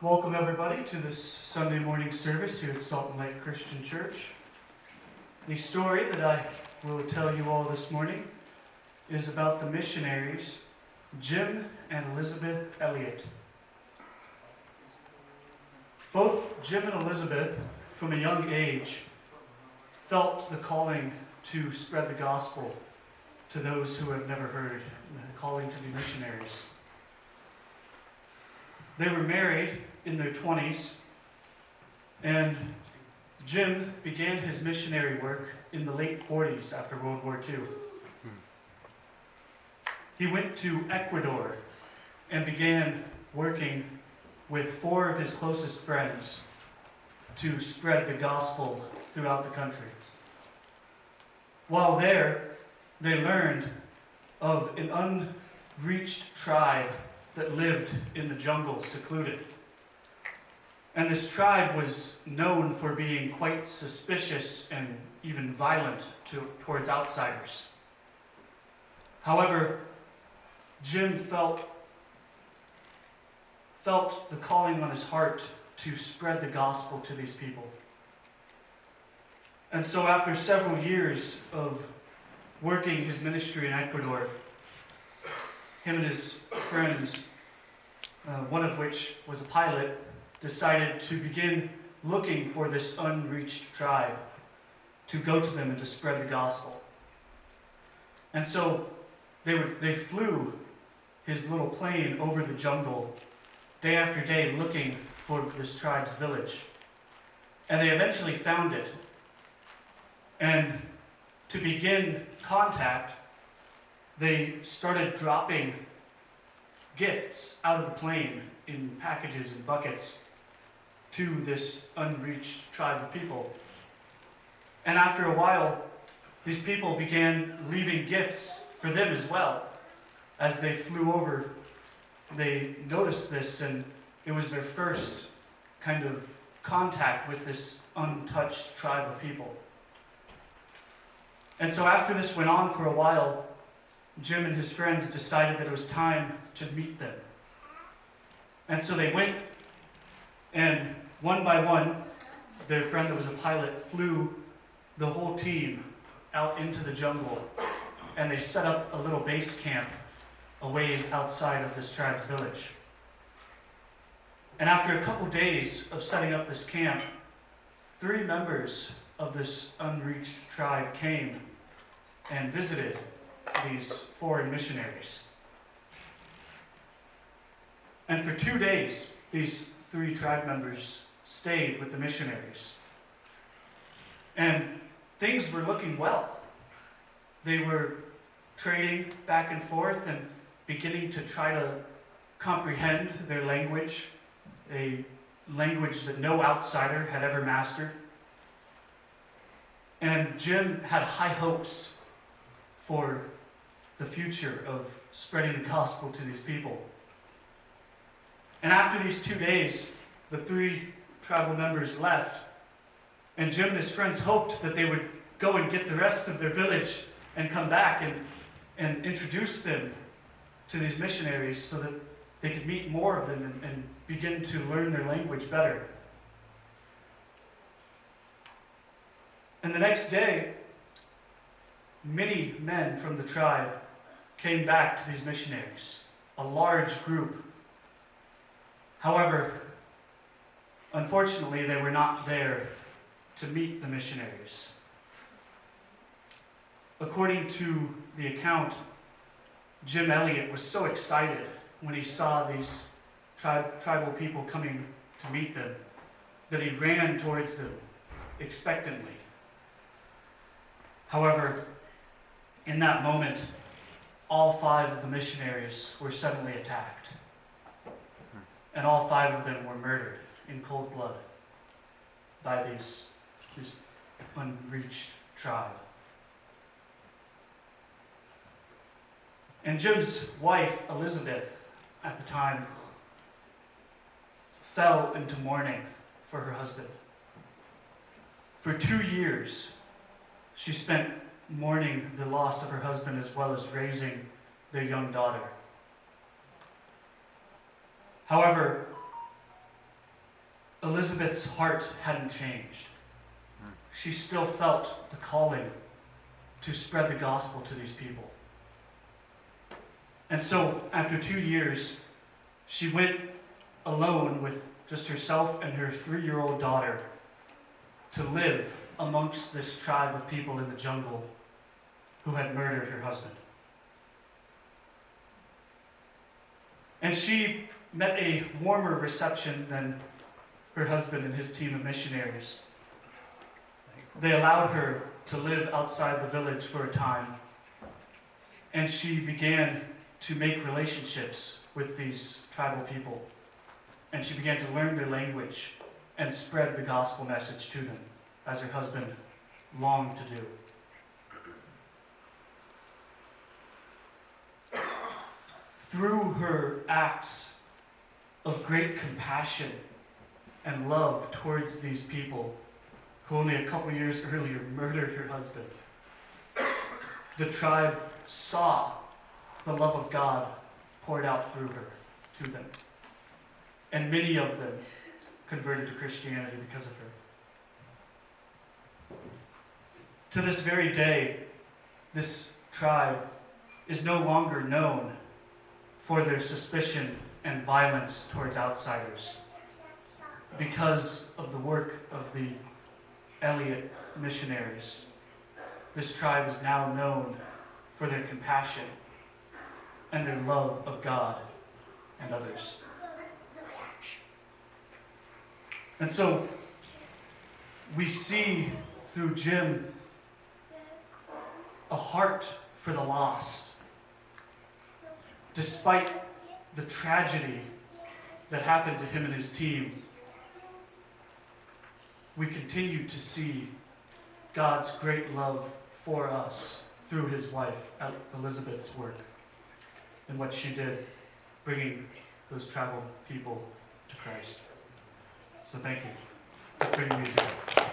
Welcome everybody to this Sunday morning service here at Salt and Lake Christian Church. The story that I will tell you all this morning is about the missionaries Jim and Elizabeth Elliot. Both Jim and Elizabeth, from a young age, felt the calling to spread the gospel to those who have never heard, the calling to be missionaries. They were married in their 20s, and Jim began his missionary work in the late 40s after World War II. He went to Ecuador and began working with 4 of his closest friends to spread the gospel throughout the country. While there, they learned of an unreached tribe that lived in the jungle, secluded. And this tribe was known for being quite suspicious and even violent towards outsiders. However, Jim felt the calling on his heart to spread the gospel to these people. And so after several years of working his ministry in Ecuador, him and his friends, one of which was a pilot, decided to begin looking for this unreached tribe, to go to them and to spread the gospel. And so they flew his little plane over the jungle day after day looking for this tribe's village. And they eventually found it. And to begin contact, they started dropping gifts out of the plane in packages and buckets to this unreached tribe of people. And after a while, these people began leaving gifts for them as well. As they flew over, they noticed this, and it was their first kind of contact with this untouched tribe of people. And so after this went on for a while, Jim and his friends decided that it was time to meet them. And so they went, and one by one, their friend that was a pilot flew the whole team out into the jungle, and they set up a little base camp a ways outside of this tribe's village. And after a couple days of setting up this camp, 3 members of this unreached tribe came and visited these foreign missionaries. And for 2 days, these 3 tribe members stayed with the missionaries. And things were looking well. They were trading back and forth and beginning to try to comprehend their language, a language that no outsider had ever mastered. And Jim had high hopes for the future of spreading the gospel to these people. And after these 2 days, the 3 tribal members left, and Jim and his friends hoped that they would go and get the rest of their village and come back and introduce them to these missionaries so that they could meet more of them and begin to learn their language better. And the next day, many men from the tribe came back to these missionaries, a large group. However, unfortunately, they were not there to meet the missionaries. According to the account, Jim Elliot was so excited when he saw these tribal people coming to meet them that he ran towards them expectantly. However, in that moment, all 5 of the missionaries were suddenly attacked. And all 5 of them were murdered in cold blood by this unreached tribe. And Jim's wife, Elizabeth, at the time, fell into mourning for her husband. For 2 years, she spent mourning the loss of her husband as well as raising their young daughter. However, Elizabeth's heart hadn't changed. She still felt the calling to spread the gospel to these people. And so, after 2 years, she went alone with just herself and her 3-year-old daughter to live amongst this tribe of people in the jungle who had murdered her husband. And she met a warmer reception than her husband and his team of missionaries. They allowed her to live outside the village for a time, and she began to make relationships with these tribal people. And she began to learn their language and spread the gospel message to them, as her husband longed to do. Through her acts of great compassion and love towards these people who only a couple years earlier murdered her husband, the tribe saw the love of God poured out through her to them. And many of them converted to Christianity because of her. To this very day, this tribe is no longer known for their suspicion and violence towards outsiders because of the work of the Elliot missionaries. This tribe is now known for their compassion and their love of God and others. And so we see through Jim a heart for the lost. Despite the tragedy that happened to him and his team, we continue to see God's great love for us through his wife, Elizabeth's work, and what she did, bringing those tribal people to Christ. So thank you. Let's bring the music up.